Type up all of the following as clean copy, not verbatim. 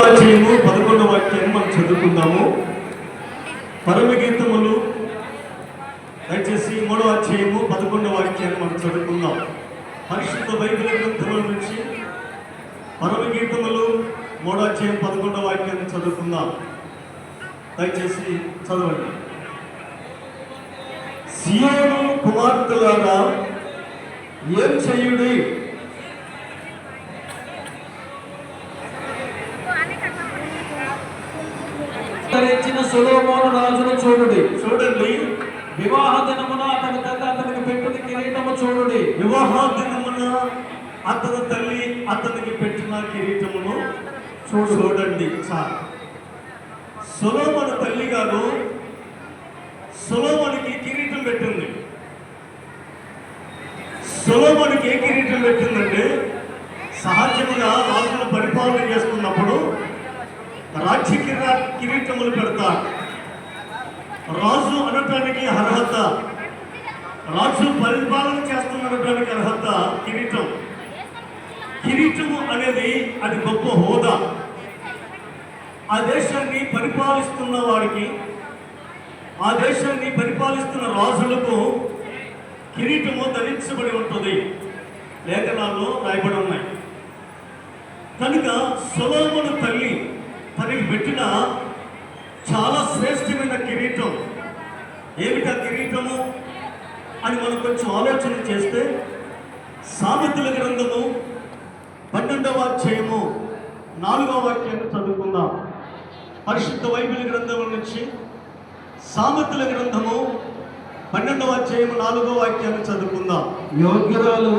అధ్యాయము 11వ వాక్యాన్ని మనం చదువుకుందాము. పరమగీతములు దయచేసి 3వ అధ్యాయము 11వ వాక్యాన్ని మనం చదువుకుందాం. పరిశుద్ధ బైబిల్ గ్రంథముల నుంచి పరమగీతములు 3వ అధ్యాయం 11వ వాక్యాన్ని చదువుకుందాం. దయచేసి చదవండి. సియోను కుమార్తెలారా ఏం చేయుడి, సొలొమోను రాజును చూడండి. వివాహ దినమున అతని తల్లి అతనికి పెట్టిన కిరీటము చూడండి. వివాహ దినమున అతని తల్లి అతనికి పెట్టిన కిరీటమును చూడండి. సొలొమోను తల్లి గారు సొలొమోనుకి కిరీటం పెట్టింది. సొలొమోనుకి ఏ కిరీటం పెట్టిందంటే, సహజంగా రాజును పరిపాలన చేస్తున్నప్పుడు రాజ్య కిరీటములు పెడతారు. రాజు అనటానికి అర్హత, రాజు పరిపాలన చేస్తున్నటానికి అర్హత కిరీటం. కిరీటము అనేది అది గొప్ప హోదా. ఆ దేశాన్ని పరిపాలిస్తున్న వారికి, ఆ దేశాన్ని పరిపాలిస్తున్న రాజులకు కిరీటము ధరించబడి ఉంటుంది. లేఖనాల్లో రాయబడి ఉన్నాయి. కనుక సొలొమోను తల్లి తనకి పెట్టిన చాలా శ్రేష్టమైన కిరీటం. ఏమిటా కిరీటము అని మనం కొంచెం ఆలోచన చేస్తే, సామెతల గ్రంథము 12వ అధ్యాయము 4వ వాక్యాన్ని చదువుకుందాం. పరిశుద్ధ బైబిల్ గ్రంథం నుంచి సామెతల గ్రంథము 12వ అధ్యాయము 4వ వాక్యాన్ని చదువుకుందాం. యోగ్యురాలు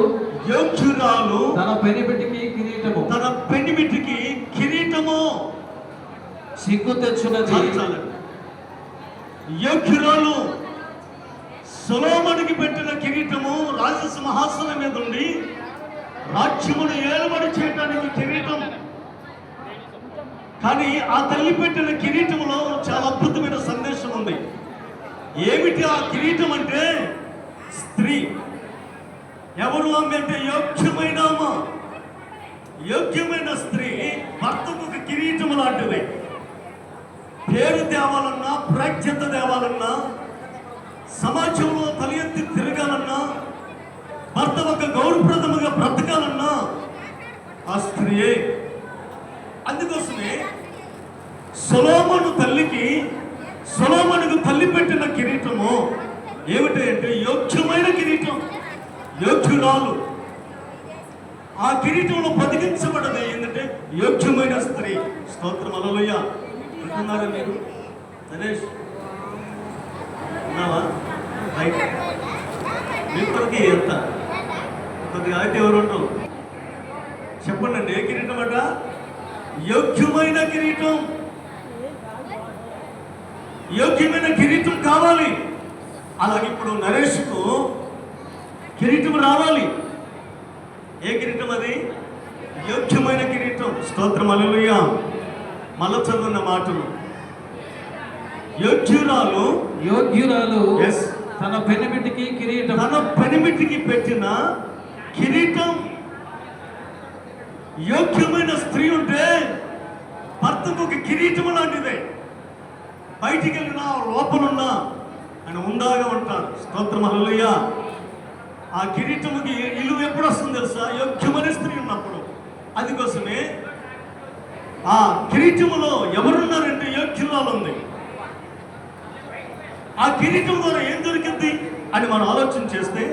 తన పెనిమిటికి కిరీటము, తన పెనిమిటికి కిరీటము సిగ్గు తెచ్చున్నది. యోగ్యురాలు సొలొమోనుకి పెట్టిన కిరీటము రాజసింహాసనం మీద ఉండి రాజ్యమును ఏలుబడి చేయడానికి కిరీటం. కానీ ఆ తల్లి పెట్టిన కిరీటంలో చాలా అద్భుతమైన సందేశం ఉంది. ఏమిటి ఆ కిరీటం అంటే, స్త్రీ. ఎవరు ఆమె అంటే యోగ్యమైన స్త్రీ భర్తకు ఒక కిరీటం లాంటిది. పేరు తేవాలన్నా, ప్రాఖ్యత తేవాలన్నా, సమాజంలో తల ఎత్తి తిరగాలన్నా, భర్త ఒక గౌరవప్రదముగా బ్రతకాలన్నా ఆ స్త్రీయే. అందుకోసమే సొలొమోను తల్లి పెట్టిన కిరీటము ఏమిటి అంటే యోగ్యమైన కిరీటం, యోగ్యురాలు. ఆ కిరీటంలో బతికించబడది ఏంటంటే యోగ్యమైన స్త్రీ. స్తోత్రం. హల్లెలూయా. అంటున్నారా మీరు? నరేష్ ఉన్నావా? రైట్. మీ కొరకు ఎంత కొద్దిగా అయితే ఎవరు ఉంటావు చెప్పండి. ఏ కిరీటం అట? యోగ్యమైన కిరీటం. యోగ్యమైన కిరీటం కావాలి. అలాగే ఇప్పుడు నరేష్కు కిరీటం రావాలి. ఏ కిరీటం అది? యోగ్యమైన కిరీటం. స్తోత్రం. హల్లెలూయా. మళ్ళా చదువున్న మాటలు. యోగ్యురాలు తన పెనిమిటికి కిరీటం, తన పెనిమిటికి పెట్టిన కిరీటం. యోగ్యమైన స్త్రీ ఉంటే భర్తకు ఒక కిరీటం లాంటిదే. బయటికి వెళ్ళినా లోపలున్నా ఆయన ఉందాగా ఉంటాడు. స్తోత్రం. హల్లెలూయా. ఆ కిరీటముకి ఇల్లు ఎప్పుడు వస్తుంది తెలుసా? యోగ్యమైన స్త్రీ ఉన్నప్పుడు. అందుకోసమే ఆ కిరీటములో ఎవరున్నారంటే యోగ్యురాలు ఉంది. ఆ కిరీటం ద్వారా ఏం దొరికింది అని మనం ఆలోచన చేస్తే,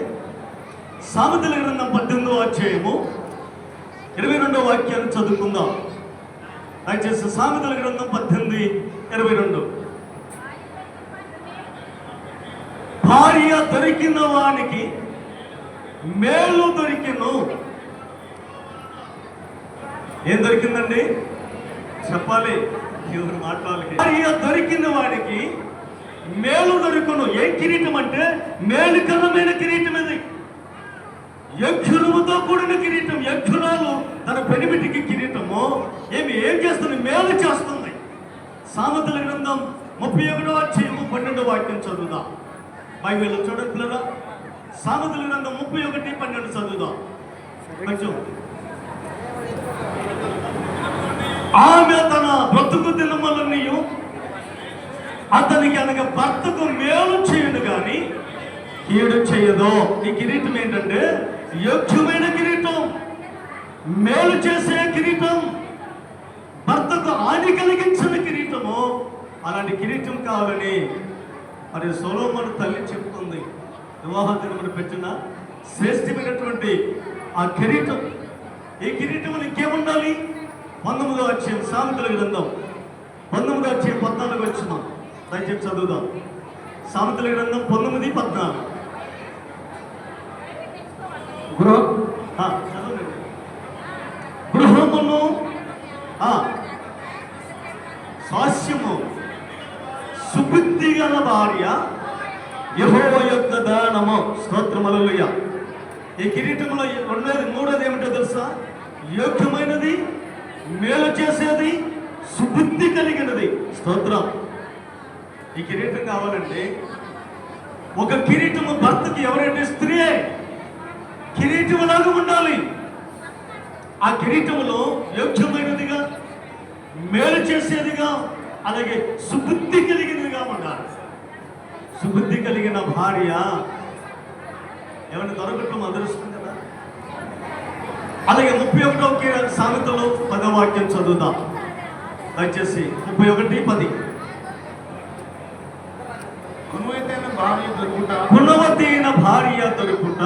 సామెతల గ్రంథం 18వ అధ్యాయము 22వ వాక్యాన్ని చదువుకుందాం. దయచేసి సామెతల గ్రంథం 18:22. భార్య దొరికిన వానికి మేలు దొరికిను. ఏం దొరికిందండి చెప్పాలి, ఎవరు మాట్లాడాలి. భార్య దొరికిన వాడికి మేలు దొరుకును. ఏం కిరీటం అంటే మేలుకరమైన కిరీటం ఇది. యజ్ఞులముతో కూడిన కిరీటం. యజ్ఞురాలు తన పెనిమిటికి కిరీటము ఏం చేస్తుంది? మేలు చేస్తుంది. సామెతల గ్రంథం 31వ అధ్యాయము 12వ వాక్యం చదువుదాం. బైబిల్లో చూడండి పిల్లరా. సామెతల గ్రంథం 31:12 చదువుదాం. కొంచెం ఆమె తన బ్రతుకు దినములన్నీ అతనికి అనగా భర్తకు మేలు చేయడు కానీ కీడు చేయదు. ఈ కిరీటం ఏంటంటే యోగ్యమైన కిరీటం, మేలు చేసే కిరీటం, భర్తకు హాని కలిగించిన కిరీటము. అలాంటి కిరీటం కావాలని మరి సొలొమోను తల్లి చెప్తుంది. వివాహ దినమును పెట్టిన శ్రేష్టమైనటువంటి ఆ కిరీటం. ఈ కిరీటంలో ఇంకేముండాలి? 19వ అధ్యాయం సామెతల గ్రంథం 19వ అధ్యాయం 14 వచ్చినాం. దయచేసి చదువుదాం. సామెతల గ్రంథం 19:14. చదవండి. గృహమును స్వాస్యము సుబుద్ధి గల భార్య యెహోవా యొక్క దానము. స్తోత్రం హల్లెలూయా. ఈ కిరీటంలో మూడోది ఏమిటో తెలుసా? యోగ్యమైనది, మేలు చేసేది, సుబుద్ధి కలిగినది. స్తోత్రం. ఈ కిరీటం కావాలంటే ఒక కిరీటము భర్తకి ఎవరంటే స్త్రీయే కిరీటం లాగా ఉండాలి. ఆ కిరీటములో యోగ్యమైనదిగా, మేలు చేసేదిగా, అలాగే సుబుద్ధి కలిగినదిగా ఉండాలి. సుబుద్ధి కలిగిన భార్య ఎవరిని దొరకటం అదృష్టం కదా. అలాగే 31వ సామెతలో 10వ వాక్యం చదువుదాం. దయచేసి 31:10. గుణవతైన భార్య దొరుకుట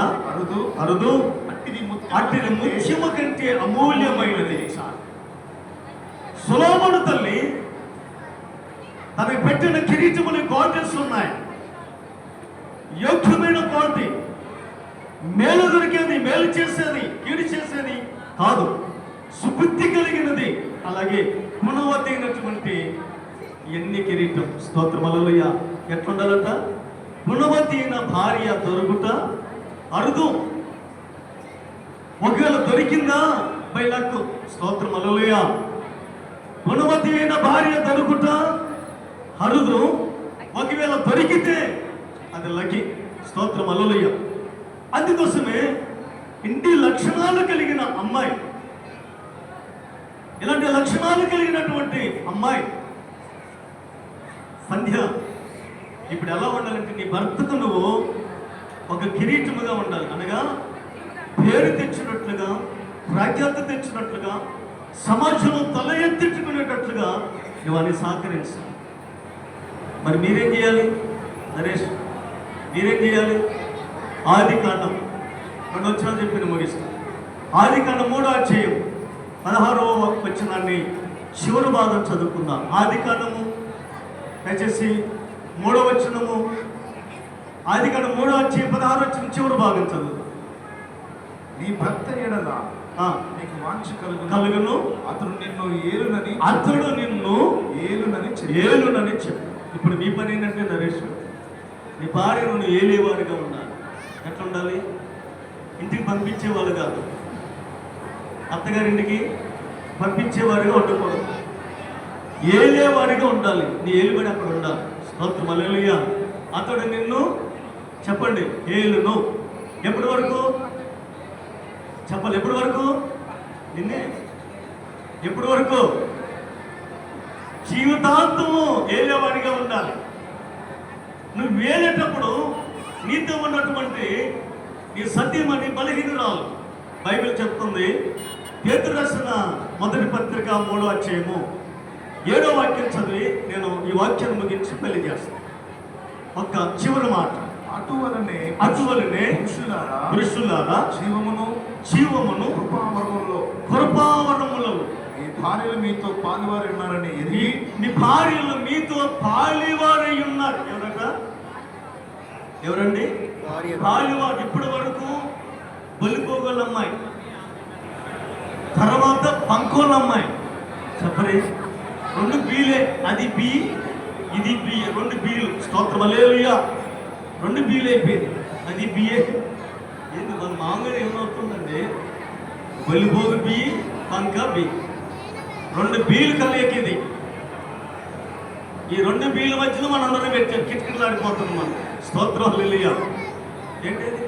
అరుదు, అట్టిది ముత్యము కంటే అమూల్యమైనది. సొలొమోను తల్లి తనకు పెట్టిన కిరీటములు క్వాలిటీస్ ఉన్నాయి. యోగ్యమైన క్వాలిటీ, మేలు దొరికేది, మేలు చేసేది, కీడు చేసేది కాదు, సుబుద్ధి కలిగినది, అలాగే గుణవతైనటువంటి ఎన్ని కిరీటం. స్తోత్రం హల్లెలూయా. ఎట్లుండాలంట? గుణవతి అయిన భార్య దొరుకుట అరుదు. ఒకవేళ దొరికిందా బై లక్. స్తోత్రం హల్లెలూయా. గుణవతి అయిన భార్య దొరుకుట అరుదు. ఒకవేళ దొరికితే అది లకి. స్తోత్రం హల్లెలూయా. అందుకోసమే ఇంటి లక్షణాలు కలిగిన అమ్మాయి, ఇలాంటి లక్షణాలు కలిగినటువంటి అమ్మాయి సంధ్య ఇప్పుడు ఎలా ఉండాలంటే నీ భర్తకు నువ్వు ఒక కిరీటముగా ఉండాలి. అనగా పేరు తెచ్చినట్లుగా, ప్రఖ్యాత తెచ్చినట్లుగా, సమాజంలో తల ఎత్తించుకునేటట్లుగా నువ్వు అని సహకరించాలి. మరి మీరేం చేయాలి నరేష్? మీరేం చేయాలి? ఆదికాండం 2 వచనాలు చెప్పి ముగిస్తాం. ఆదికాండం 3వ అధ్యాయం 16వ వచనాన్ని చివరి భాగం చదువుకుందాం. ఆదికాండము దయచేసి 3వ వచనము, ఆదికాండం 3వ అధ్యాయం 16వ వచనం చివరి భాగం చదువు. నీ భర్త ఎడల నీకు వాంఛ కలుగును, అతడు నిన్ను ఏలునని చెప్పు. ఇప్పుడు నీ పని ఏంటంటే నరేష్, నీ భార్య నువ్వు ఏలేవారిగా ఉండాలి. ఎట్లా ఉండాలి? ఇంటికి పంపించేవాళ్ళు కాదు, అత్తగారింటికి పంపించేవారిగా ఉండకూడదు, ఏలేవారిగా ఉండాలి. నీ ఏలుబడి అక్కడ ఉండాలి. స్తోత్రం హల్లెలూయా. అతడు నిన్ను చెప్పండి ఏలును. ఎప్పటి వరకు చెప్పాలి? ఎప్పటి వరకు? నిన్నే ఎప్పటి వరకు? జీవితాంతము ఏలేవాడిగా ఉండాలి. నువ్వు వేలేటప్పుడు నీతో ఉన్నటువంటి నీ సత్యమని బలహీనురాలు. బైబిల్ చెప్తుంది, పేతురు రాసిన 1వ పత్రిక 3వ అధ్యాయము 7వ వాక్యం చదివి నేను ఈ వాక్యాన్ని ముగించి పెళ్లి చేస్తాను. ఒక చివరి మాట. అటువలనే పురుషులారా జీవమును కృపావరములలో మీ భార్యలు మీతో పాలువారి ఉన్నారని ఎరిగి, మీ భార్యలు మీతో పాలువారై ఉన్నారు. ఎవరండి? పాలువారు. ఇప్పటి వరకు బలిపోగల అమ్మాయి, తర్వాత పంకోల అమ్మాయి. చెప్పరే, 2 బీలే. అది బి, ఇది బి. 2 బీలు. స్తోత్రం హల్లెలూయా. 2 బీలు అయిపోయింది. అది బిఏ. ఏంటి మన మామూలుగా ఏమవుతుందండి? బలిపోగు బి, పంక బి. 2 బీలు కలియకిది. ఈ 2 బీల మధ్యలో మనందరం పెట్టాం, కిటకిటలాడిపోతున్నాం మనం. స్తోత్రం హల్లెలూయా. ఏంటది?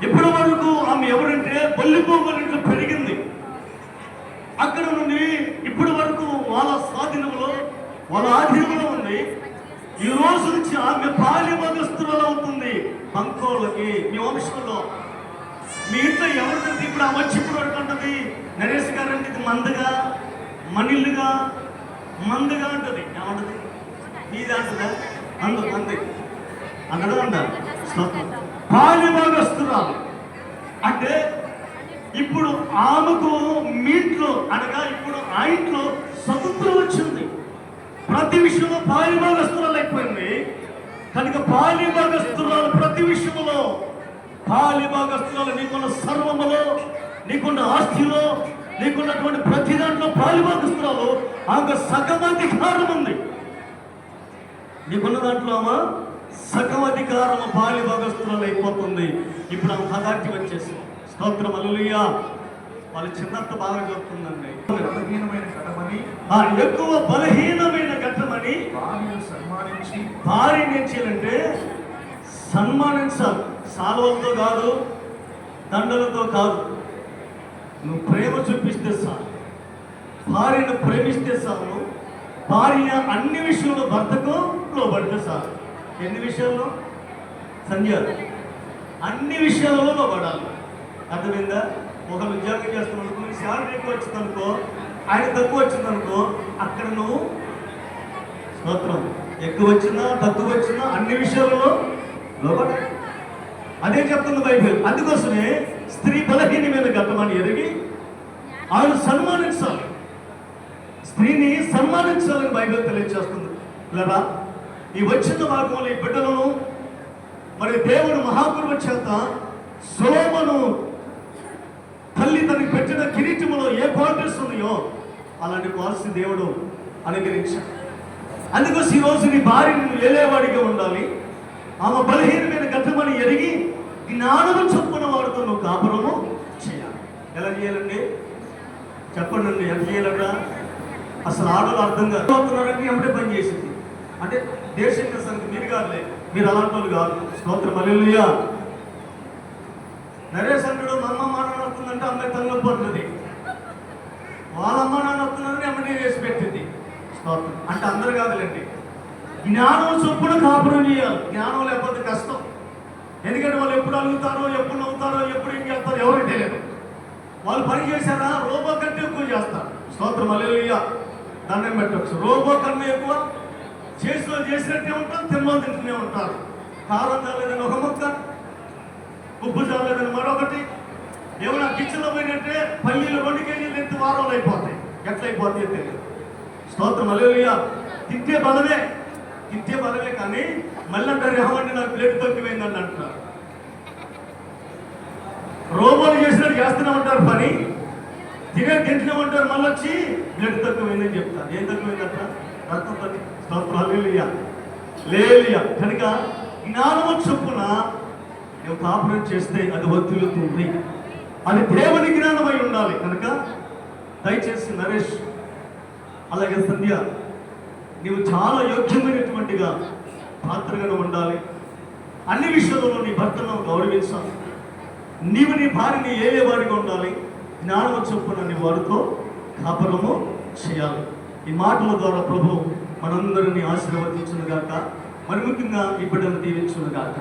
ఇప్పటి వరకు ఆమె ఎవరంటే బల్లిపోగలింట్లో పెరిగింది. అక్కడ నుండి ఇప్పటి వరకు వాళ్ళ స్వాధీనంలో వాళ్ళ ఆధీనంలో ఉంది. ఈ రోజు నుంచి ఆమె బాల్యమగస్తురాలు అవుతుంది. పంకోళ్ళకి మీ వంశంలో మీ ఇంట్లో ఎవరికంటే ఇప్పుడు ఆ వచ్చి ఇప్పుడు వరకు అంటది నరేష్ గారు అంటే ఇది మందగా మనిల్లుగా మందగా అంటది. ఏమంటది నీది అంటదా అంది అంటదా అంట బాల్యమగస్తురాలు అంటే ఇప్పుడు ఆమెకు మీ ఇంట్లో అనగా ఇప్పుడు ఆ ఇంట్లో స్వతంత్రం వచ్చింది. ప్రతి విషయంలో బాల్యభాగస్తురాలు అయిపోయింది కనుక బాల్యభాగస్తురాలు ప్రతి విషయంలో బాల్యభాగస్తురాలు నీకున్న సర్వములో నీకున్న ఆస్తిలో నీకున్నటువంటి ప్రతి దాంట్లో బాల్యభాగస్తురాలు ఆమె సగం అధికారం ఉంది. నీకున్న దాంట్లో ఆమె సగం అధికారం బాల్యభాగస్తురాలు అయిపోతుంది. ఇప్పుడు ఆమె పదార్థి వచ్చేసి స్తోత్రం హల్లెలూయా. వాళ్ళు చిన్నత్త బాగా చెప్తుందండి. బలహీనమైన ఘటమని ఎక్కువ బలహీనమైన ఘట్టమని భార్యను సన్మానించి భార్యని ఏం చేయాలంటే సన్మానించాలి. సాల్వలతో కాదు, దండలతో కాదు. నువ్వు ప్రేమ చూపిస్తే చాలు, భార్యను ప్రేమిస్తే చాలు. భార్య అన్ని విషయంలో భర్తకు లోబడితే చాలు. ఎన్ని విషయాల్లో సంధ్య అన్ని విషయాలలో లోబడాలి. అర్థమైందా? ఒక ఉద్యోగం చేస్తున్నందుకు నీకు శాలరీ ఎక్కువ వచ్చిందనుకో, ఆయన తక్కువ వచ్చిందనుకో, అక్కడ నువ్వు స్తోత్రం ఎక్కువ వచ్చినా తక్కువ వచ్చినా అన్ని విషయాలలో లోబడాలి. అదే చెప్తుంది బైబిల్. అందుకోసమే స్త్రీ బలహీనమైన ఘట్టమని ఎరిగి ఆమెను సన్మానించాలి. స్త్రీని సన్మానించాలని బైబిల్ తెలియజేస్తుంది. లేదా ఈ వచ్చిన భాగంలో ఈ బిడ్డలను మరి దేవుడు మహాకృప చేత సొలొమోను తల్లి తనకి పెట్టిన కిరీటములో ఏ క్వాలిటీస్ ఉన్నాయో అలాంటి క్వాలిటీస్ దేవుడు అనుగ్రహించాడు. అందుకోసం ఈరోజు నీ భార్యని నువ్వు ఏలేవాడిగా ఉండాలి. ఆమె బలహీనమైన ఘట్టమని ఎరిగి జ్ఞానము చొప్పున వాడుతో నువ్వు కాపురము చేయాలి. ఎలా చేయాలండి చెప్పండి అండి. ఎంత చేయాలట అసలు ఆడలు అర్థం కాదు. అవుతున్నారంటే ఎప్పుడే పని చేసింది అంటే దేశంగా సంగతి మీరు కాదులే, మీరు అలాంటి వాళ్ళు కాదు. స్తోత్రం హల్లెలూయా. నరేష్ అంటాడు మా అమ్మ మా నాన్న వస్తుందంటే అమ్మాయి తనలో పడుతుంది, వాళ్ళ అమ్మ నాన్న వస్తుందని అమ్మని వేసి పెట్టింది. స్తోత్రం అంటే అందరు కాదులేండి. జ్ఞానం చొప్పున కాపురం చేయాలి. జ్ఞానం లేకపోతే కష్టం. ఎందుకంటే వాళ్ళు ఎప్పుడు అలుగుతారో, ఎప్పుడు నవ్వుతారో, ఎప్పుడు ఏం చేస్తారో ఎవరికి తెలియదు. వాళ్ళు పని చేశారా రోబో కంటే ఎక్కువ చేస్తారు. స్తోత్రం హల్లెలూయా. దండం పెట్టవచ్చు. రోబో కన్నా ఎక్కువ చేసినట్టే ఉంటారు, తిన్నోళ్ళు తింటూనే ఉంటారు. కారం చాలేదని ఒక ముక్క, ఉప్పు చాలేదని మరొకటి. ఏమైనా కిచెన్లో పోయినట్టే పల్లీలు 2 కేజీలు ఎత్తి వారాలు అయిపోతాయి. ఎట్లయిపోతాయో తెలియదు. స్తోత్రం హల్లెలూయా. తింటే బలమే కానీ మళ్ళీ అంటారు ఏమంటే నాకు ప్లేట్ తక్కువైందని అంటున్నారు. రోబోలు చేసినట్టు చేస్తూనే ఉంటారు పని, తింటూనే ఉంటారు. మళ్ళీ వచ్చి బ్లడ్ తక్కువైందని చెప్తారు. ఏం తక్కువైందట? రక్తం తక్కువ. స్తోత్రం హల్లెలూయా. లేలుయా. కనుక జ్ఞానము చొప్పున నువ్వు కాపురం చేస్తే అది వర్ధిల్లుతుంది. అది దేవుని జ్ఞానమై ఉండాలి. కనుక దయచేసి నరేష్ అలాగే సంధ్య నీవు చాలా యోగ్యమైనటువంటిగా పాత్రగా ఉండాలి. అన్ని విషయాలలో నీ భర్తను గౌరవించాలి. నీవు నీ భార్యని ఏలేవాడిగా ఉండాలి. జ్ఞానము చొప్పున నీ వారితో కాపురము చేయాలి. ఈ మాటల ద్వారా ప్రభు మనందరినీ ఆశీర్వదించును గాక. మరి ముఖ్యంగా ఈ బిడ్డను దీవించును గాక.